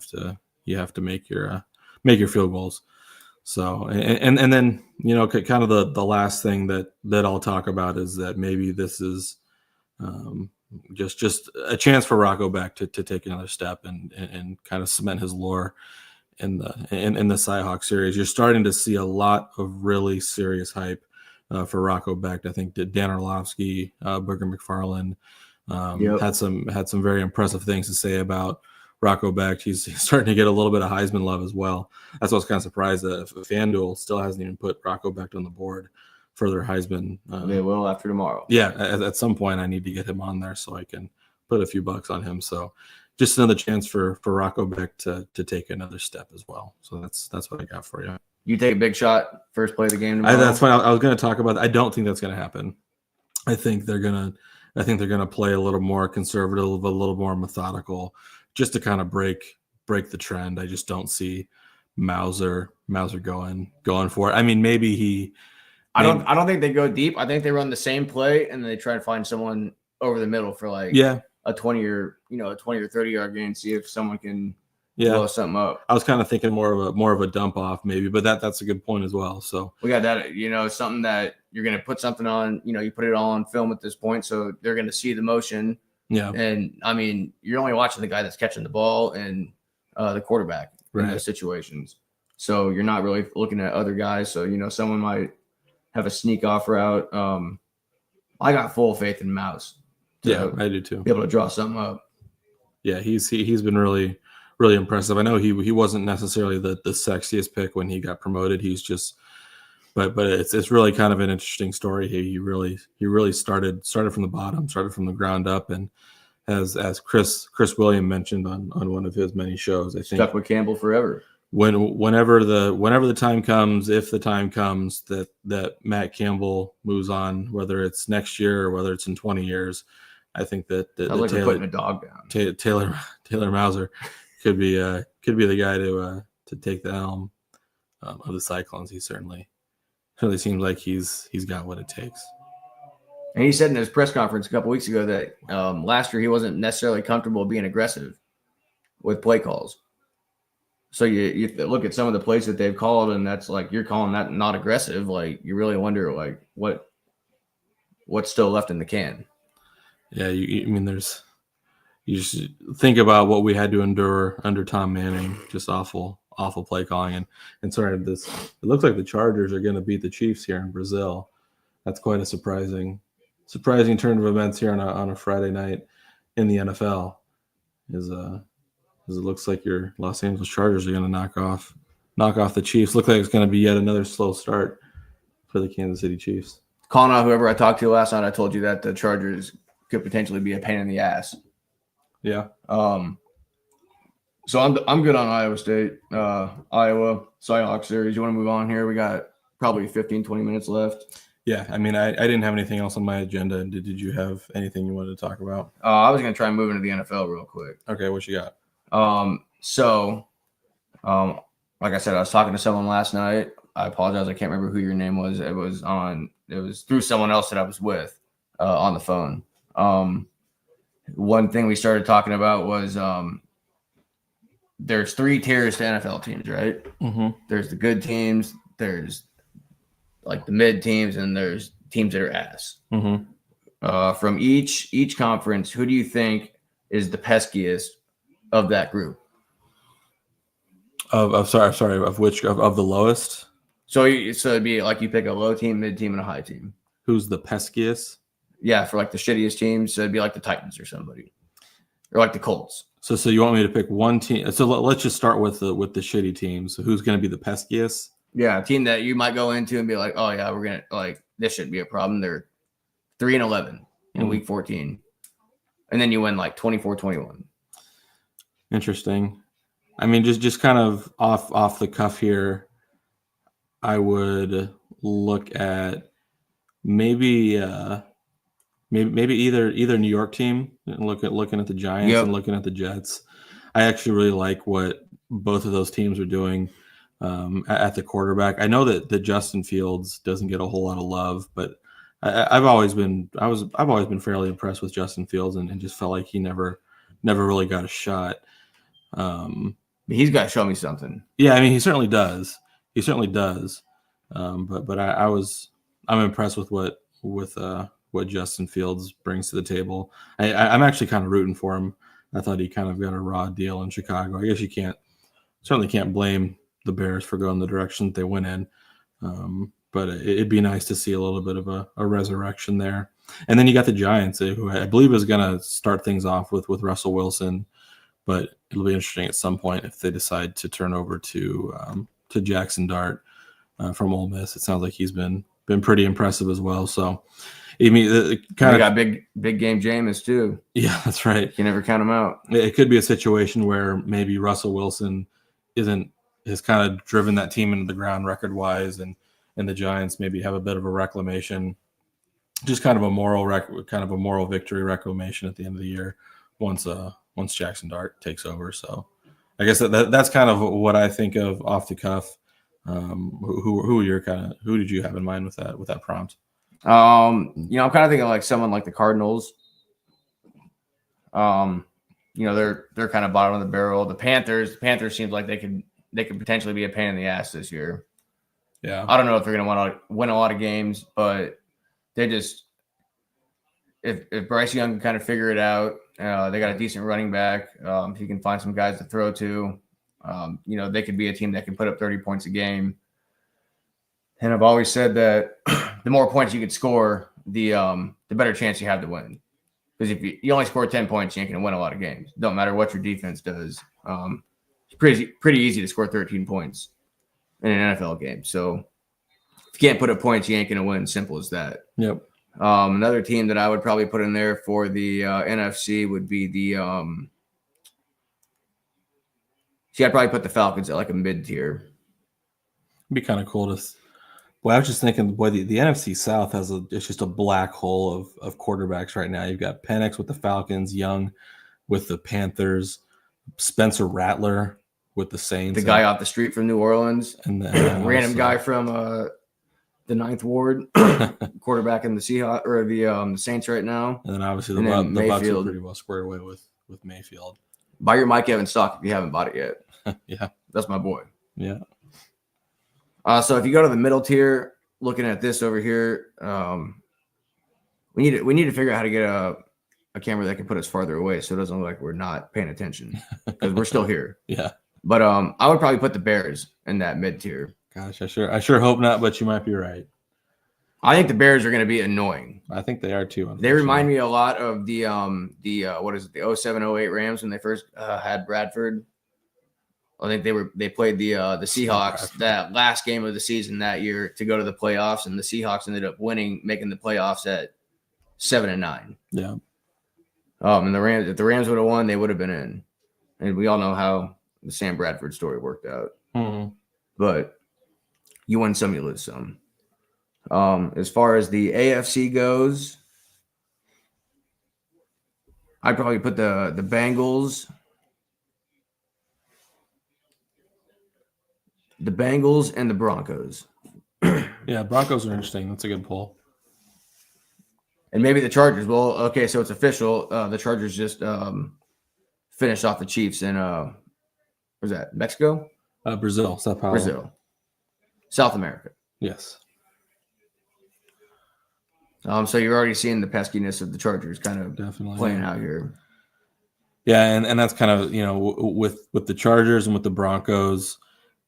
have to make your field goals. So, and then, kind of the last thing that I'll talk about is that maybe this is just a chance for Rocco Becht to take another step and kind of cement his lore in the Cy-Hawk series. You're starting to see a lot of really serious hype for Rocco Becht. I think Dan Orlovsky, Booger McFarland had some very impressive things to say about Rocco Becht. He's starting to get a little bit of Heisman love as well. That's what's kind of surprised that FanDuel still hasn't even put Rocco Becht on the board for their Heisman. They will after tomorrow. Yeah, at some point I need to get him on there so I can put a few bucks on him. So just another chance for Rocco Becht to take another step as well. So that's what I got for you. You take a big shot first play of the game tomorrow? That's fine. I was going to talk about that. I don't think that's going to happen. I think they're going to play a little more conservative, a little more methodical, just to kind of break the trend. I just don't see Mauser going for it. I mean, maybe I don't think they go deep. I think they run the same play and they try to find someone over the middle for a 20 or 30 yard gain, see if someone can blow something up. I was kind of thinking more of a dump off maybe, but that's a good point as well. So we got that, something that you're going to put something on, you put it all on film at this point. So they're going to see the motion. Yeah. And I mean, you're only watching the guy that's catching the ball and the quarterback in those situations. So you're not really looking at other guys. So, someone might have a sneak off route. I got full faith in Mouse. Yeah, I do too. Be able to draw something up. Yeah, he's been really, really impressive. I know he wasn't necessarily the sexiest pick when he got promoted. He's just, but it's really kind of an interesting story. He really started from the bottom, started from the ground up, and as Chris William mentioned on one of his many shows, I think stuck with Campbell forever. Whenever the time comes, if the time comes that Matt Campbell moves on, whether it's next year or whether it's in 20 years. I think that putting a dog down. Taylor Mauser could be the guy to take the helm of the Cyclones. He certainly seems like he's got what it takes. And he said in his press conference a couple weeks ago that last year he wasn't necessarily comfortable being aggressive with play calls. So you look at some of the plays that they've called, and that's like you're calling that not aggressive. Like you really wonder like what's still left in the can. Yeah, I mean, you just think about what we had to endure under Tom Manning, just awful play calling, and sorry, it looks like the Chargers are going to beat the Chiefs here in Brazil. That's quite a surprising turn of events here on a Friday night in the NFL. As it looks like your Los Angeles Chargers are going to knock off the Chiefs. Look like it's going to be yet another slow start for the Kansas City Chiefs. Calling out whoever I talked to last night, I told you that the Chargers could potentially be a pain in the ass. Yeah. So I'm good on Iowa State, Iowa, Cyhawk series. You want to move on here? We got probably 15, 20 minutes left. Yeah, I mean, I didn't have anything else on my agenda. Did you have anything you wanted to talk about? I was going to try and move into the NFL real quick. Okay, what you got? Like I said, I was talking to someone last night. I apologize. I can't remember who your name was. It was through someone else that I was with on the phone. One thing we started talking about was there's 3 tiers to NFL teams, right? Mm-hmm. There's the good teams, there's like the mid teams, and there's teams that are ass. Mm-hmm. From each conference, who do you think is the peskiest of that group? Of which of the lowest? So it'd be like you pick a low team, mid team, and a high team. Who's the peskiest? Yeah, for like the shittiest teams, so it'd be like the Titans or somebody, or like the Colts. So you want me to pick one team? So let's just start with the shitty teams. So who's going to be the peskiest? Yeah, a team that you might go into and be like, oh yeah, we're gonna like this shouldn't be a problem. They're 3-11 in week 14, and then you win like 24-21. Interesting. I mean, just kind of off the cuff here, I would look at maybe either New York team and looking at the Giants and looking at the Jets. I actually really like what both of those teams are doing at the quarterback. I know that Justin Fields doesn't get a whole lot of love, but I've always been fairly impressed with Justin Fields and just felt like he never really got a shot. He's got to show me something. Yeah, I mean, he certainly does. But I'm impressed with what Justin Fields brings to the table. I'm actually kind of rooting for him. I thought he kind of got a raw deal in Chicago. I guess you certainly can't blame the Bears for going the direction that they went in. But it'd be nice to see a little bit of a resurrection there. And then you got the Giants, who I believe is going to start things off with Russell Wilson. But it'll be interesting at some point if they decide to turn over to Jackson Dart from Ole Miss. It sounds like he's been pretty impressive as well. So, I mean, got big game Jameis too. Yeah, that's right. You can never count him out. It could be a situation where maybe Russell Wilson has kind of driven that team into the ground record wise, and the Giants maybe have a bit of a reclamation, just kind of a moral victory reclamation at the end of the year once Jackson Dart takes over. So I guess that's kind of what I think of off the cuff. Who did you have in mind with that prompt? I'm kind of thinking like someone like the Cardinals. They're kind of bottom of the barrel. The Panthers seems like they could potentially be a pain in the ass this year. Yeah. I don't know if they're going to win a lot of games, but they just if Bryce Young can kind of figure it out, they got a decent running back. If he can find some guys to throw to, they could be a team that can put up 30 points a game. And I've always said that the more points you could score, the better chance you have to win. Because if you only score 10 points, you ain't going to win a lot of games. Don't matter what your defense does. It's pretty easy to score 13 points in an NFL game. So if you can't put up points, you ain't going to win. Simple as that. Yep. Another team that I would probably put in there for the NFC would be the I'd probably put the Falcons at like a mid-tier. It'd be kind of cool to. Well, I was just thinking, boy, the NFC South it's just a black hole of quarterbacks right now. You've got Penix with the Falcons, Young with the Panthers, Spencer Rattler with the Saints, the guy off the street from New Orleans, and then random guy from the Ninth Ward, quarterback in the Seahawks or the Saints right now, and then obviously the Bucs are pretty well squared away with Mayfield. Buy your Mike Evans stock if you haven't bought it yet. Yeah, That's my boy. Yeah. So if you go to the middle tier, looking at this over here, we need to figure out how to get a camera that can put us farther away so it doesn't look like we're not paying attention because we're still here. Yeah. But I would probably put the Bears in that mid tier. Gosh, I sure hope not, but you might be right. I think the Bears are going to be annoying. I think they are too. They remind me a lot of the what is it, the 07-08 Rams when they first had Bradford. I think they played the Seahawks that last game of the season that year to go to the playoffs, and the Seahawks ended up winning, making the playoffs at 7-9. Yeah. And the Rams, if the Rams would have won, they would have been in. And we all know how the Sam Bradford story worked out. Mm-hmm. But you win some, you lose some. As far as the AFC goes, I'd probably put the Bengals. The Bengals and the Broncos. Yeah, Broncos are interesting. That's a good pull. And maybe the Chargers. Well, okay, so it's official. The Chargers just finished off the Chiefs in where's that? Mexico? Brazil, Sao Paulo. Brazil. South America. Yes. So you're already seeing the peskiness of the Chargers kind of Definitely playing out here. Yeah, and that's kind of, with the Chargers and with the Broncos,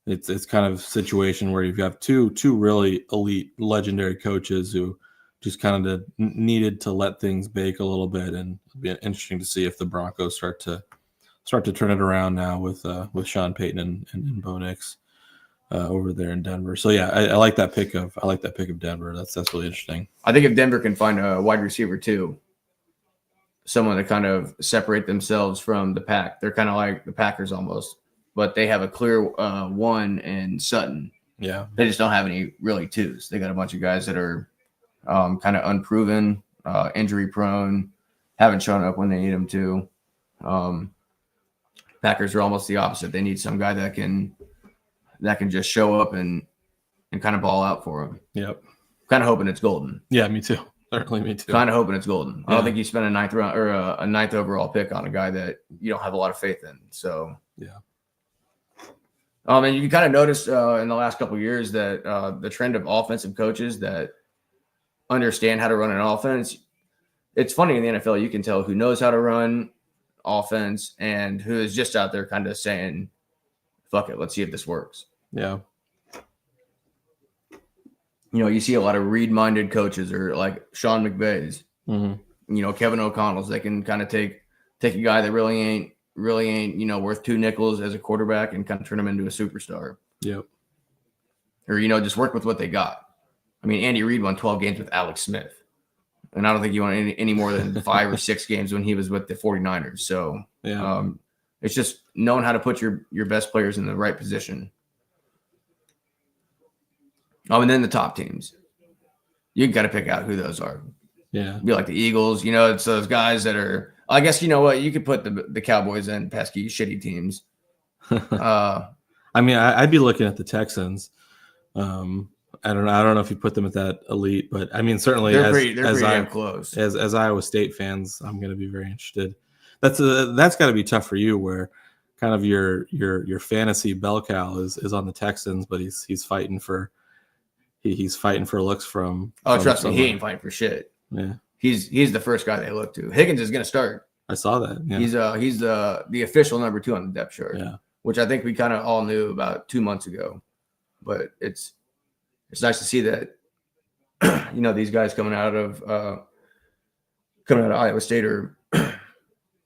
it's kind of a situation where you've got two really elite, legendary coaches who just kind of needed to let things bake a little bit, and it'd be interesting to see if the Broncos start to turn it around now with Sean Payton and Bo Nix over there in Denver. So yeah, I like that pick of Denver. That's really interesting. I think if Denver can find a wide receiver too, someone to kind of separate themselves from the pack, they're kind of like the Packers almost, but they have a clear one in Sutton. Yeah, they just don't have any really twos. They got a bunch of guys that are kind of unproven, injury prone, haven't shown up when they need them to. Packers are almost the opposite. They need some guy that can just show up and kind of ball out for them. Yep. Kind of hoping it's Golden. Yeah, me too. Certainly me too. Kind of hoping it's Golden. I don't think you spend a ninth round or a ninth overall pick on a guy that you don't have a lot of faith in. So yeah. And you kind of noticed in the last couple of years that the trend of offensive coaches that understand how to run an offense. It's funny in the NFL, you can tell who knows how to run offense and who is just out there kind of saying, fuck it, let's see if this works. Yeah. You see a lot of read-minded coaches or like Sean McVay's, Kevin O'Connell's. They can kind of take a guy that really ain't, worth two nickels as a quarterback and kind of turn him into a superstar. Yep. Or, just work with what they got. I mean, Andy Reid won 12 games with Alex Smith. And I don't think he won any more than 5 or 6 games when he was with the 49ers. So yeah. It's just knowing how to put your best players in the right position. And then the top teams. You got to pick out who those are. Yeah. Be like the Eagles. It's those guys that are – I guess you know what? You could put the Cowboys in pesky, shitty teams. I mean, I'd be looking at the Texans. I don't know if you put them at that elite, but I mean, certainly they're pretty damn close. As Iowa State fans, I'm going to be very interested. That's got to be tough for you, where kind of your fantasy bell cow is on the Texans, but he's fighting for looks from. Oh, trust me, he ain't fighting for shit. Yeah, he's the first guy they look to. Higgins is going to start. I saw that. Yeah. He's the official number 2 on the depth chart. Yeah, which I think we kind of all knew about 2 months ago, but it's nice to see that, these guys coming out of Iowa State are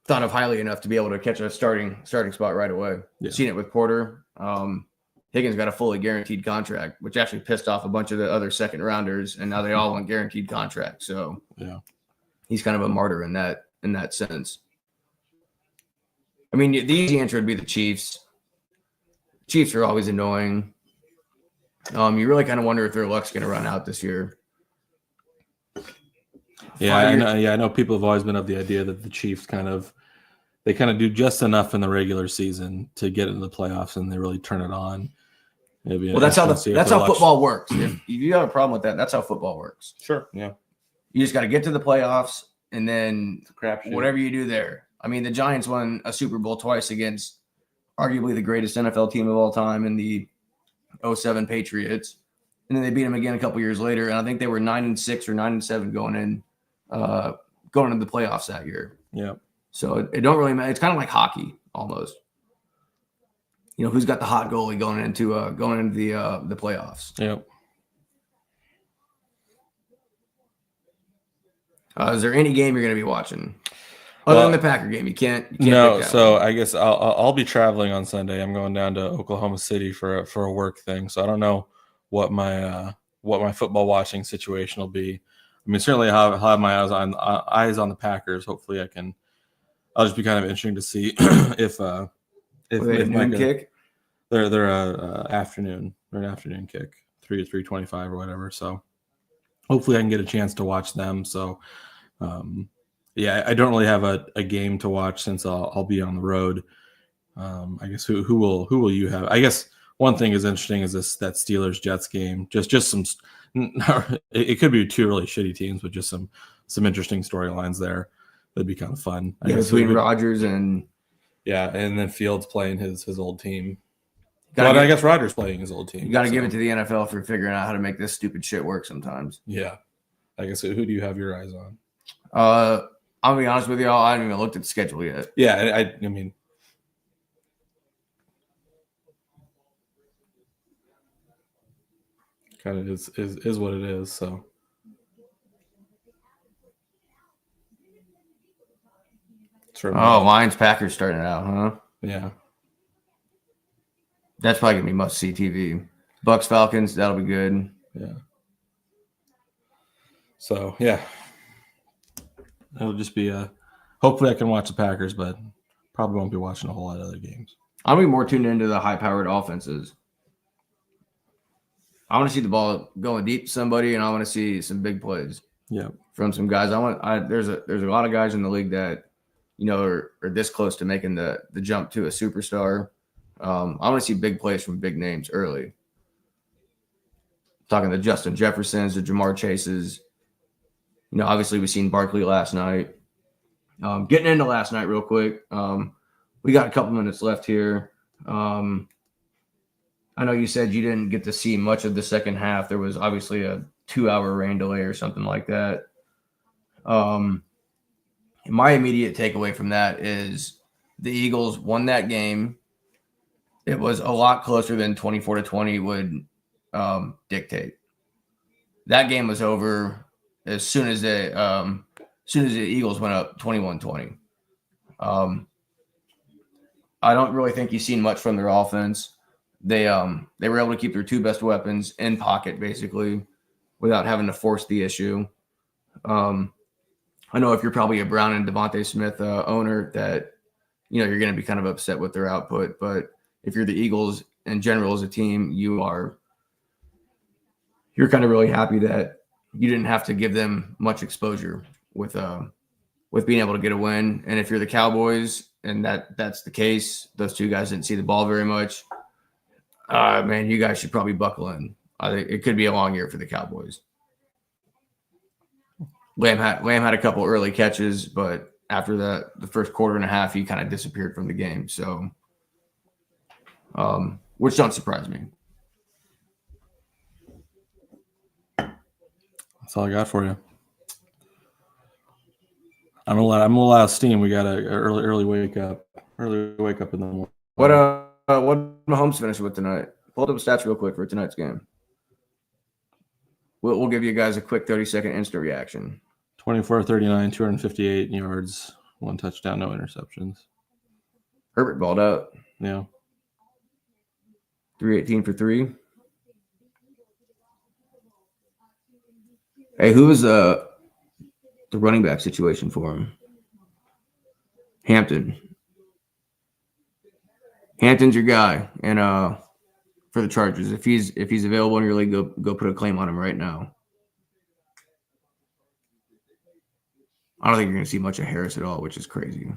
thought of highly enough to be able to catch a starting spot right away. Yeah. Seen it with Porter. Higgins got a fully guaranteed contract, which actually pissed off a bunch of the other second rounders, and now they all want guaranteed contracts. So yeah, he's kind of a martyr in that sense. I mean, the easy answer would be the Chiefs. Chiefs are always annoying. You really kind of wonder if their luck's going to run out this year. Yeah, I know people have always been of the idea that the Chiefs kind of do just enough in the regular season to get into the playoffs, and they really turn it on. Well, that's how football works. If you have a problem with that, that's how football works. Sure. Yeah. You just got to get to the playoffs, and then whatever you do there. I mean, the Giants won a Super Bowl twice against arguably the greatest NFL team of all time in the '07 Patriots. And then they beat them again a couple years later. And I think they were 9-6 or 9-7 going into the playoffs that year. Yeah. So it don't really matter. It's kind of like hockey almost. Who's got the hot goalie going into the playoffs? Yep. Is there any game you're going to be watching other than the Packer game? You can't. No. Pick that So one. I guess I'll be traveling on Sunday. I'm going down to Oklahoma City for a work thing. So I don't know what my football watching situation will be. I mean, certainly I'll have my eyes on the Packers. Hopefully, I'll just be kind of interesting to see if noon kick. They're afternoon. They're an afternoon kick, 3 to 3:25 or whatever. So hopefully I can get a chance to watch them. So I don't really have a game to watch since I'll be on the road. I guess who will you have? I guess one thing is interesting is that Steelers Jets game. Just some. It could be two really shitty teams, but just some interesting storylines there. That'd be kind of fun. Between Rodgers and and then Fields playing his old team. I guess Rodgers playing his old team. You got to give it to the NFL for figuring out how to make this stupid shit work sometimes. Yeah. I guess who do you have your eyes on? I'll be honest with you, I haven't even looked at the schedule yet. Yeah, I mean, kind of is what it is. So Lions Packers starting out, huh? Yeah. That's probably gonna be must see TV. Bucks Falcons, that'll be good. Yeah. So yeah, it'll just be hopefully I can watch the Packers, but probably won't be watching a whole lot of other games. I'll be more tuned into the high-powered offenses. I want to see the ball going deep to somebody, and I want to see some big plays. Yeah, from some guys. There's a lot of guys in the league that are this close to making the jump to a superstar. I want to see big plays from big names early. Talking to Justin Jeffersons, the Jamar Chases. Obviously we've seen Barkley last night. Getting into last night real quick. We got a couple minutes left here. I know you said you didn't get to see much of the second half. There was obviously a 2-hour rain delay or something like that. My immediate takeaway from that is the Eagles won that game. It was a lot closer than 24-20 would dictate. That game was over as soon as the Eagles went up 21-20. I don't really think you've seen much from their offense. They were able to keep their two best weapons in pocket basically without having to force the issue. I know if you're probably a Brown and Devontae Smith owner that you're going to be kind of upset with their output, but if you're the Eagles in general as a team, you're kind of really happy that you didn't have to give them much exposure with being able to get a win. And if you're the Cowboys and that's the case, those two guys didn't see the ball very much. Man, you guys should probably buckle in. I think it could be a long year for the Cowboys. Lamb had a couple early catches, but after the first quarter and a half, he kind of disappeared from the game. So, which don't surprise me. That's all I got for you. I'm a lot of steam. We got a early wake up in the morning. What Mahomes finished with tonight? Pull up the stats real quick for tonight's game. We'll give you guys a quick 30-second instant reaction. 24-39, 258 yards, 1 touchdown, no interceptions. Herbert balled out. Yeah. 318 for 3. Hey, who was the running back situation for him? Hampton. Hampton's your guy, and for the Chargers, if he's available in your league, go put a claim on him right now. I don't think you're going to see much of Harris at all, which is crazy.